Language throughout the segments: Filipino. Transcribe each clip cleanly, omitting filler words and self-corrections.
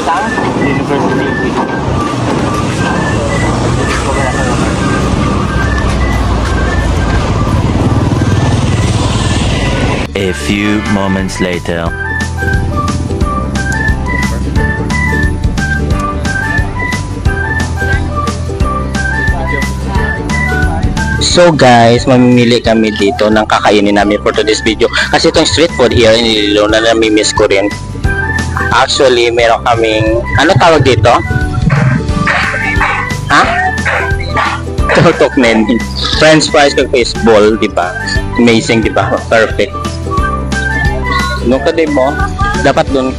Saan? University. A few moments later. So guys, mamimili kami dito ng kakainin namin for today's video. Kasi itong street food here in Iloilo na nami-miss ko rin. Actually, meron kaming, ano tawag dito? Ha? Tutok nending. French fries kag baseball, di ba? Amazing, di ba? Perfect. Doon ka din mo, dapat doon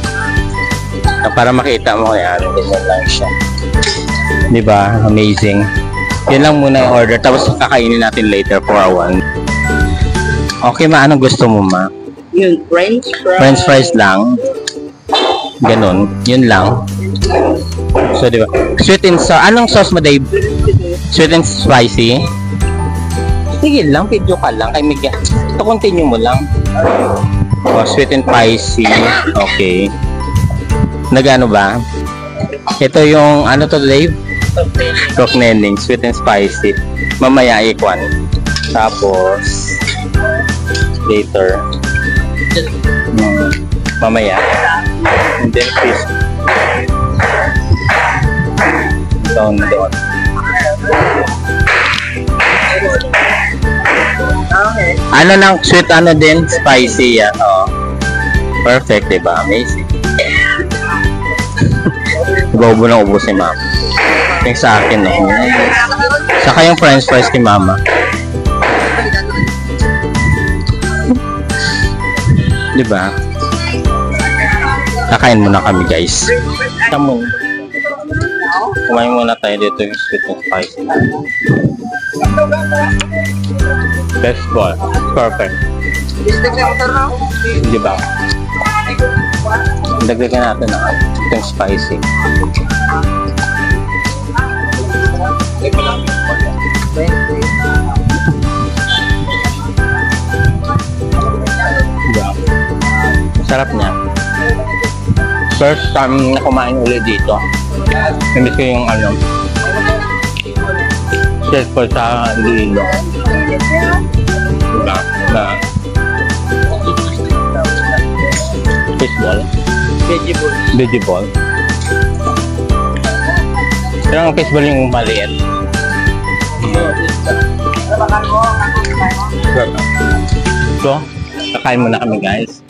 para makita mo yan. Ganyan lang siya. Di ba? Amazing. Yun lang muna yung order. Tapos kakainin natin later for a while. Okay, ma. Anong gusto mo, ma? Yung French fries. French fries lang. Ganon. Yun lang. So, di ba? Sweet and sour. Anong sauce mo, Dave? Sweet and spicy? Sige lang. Video ka lang. Kay Miguel. Ito, continue mo lang. Oh, sweet and spicy. Okay. Nagano ba? Ito yung, ano to, Dave? Cook nending, sweet and spicy. Mamaya ikwan. Tapos later. Mamaya. And then fish. Down. Ano nang sweet, ano din? Spicy yan. Oh. Perfect, diba? Amazing. Bobo na ubos si mama. Yung sa akin, no? Saka yung french fries ni mama. Diba? Kakain muna kami, guys. Kumain muna tayo dito yung sweet and spicy. Best ball. Perfect. Diba? Dagdagan natin ng itong spicy. Sarap niya. First time na kumain ulit dito. Namiss ko yung ano, chef ko sa Iloilo. Diba? Na fishball. Vegetable. Pero ang fishball yung maliit. So, kakain muna kami, guys.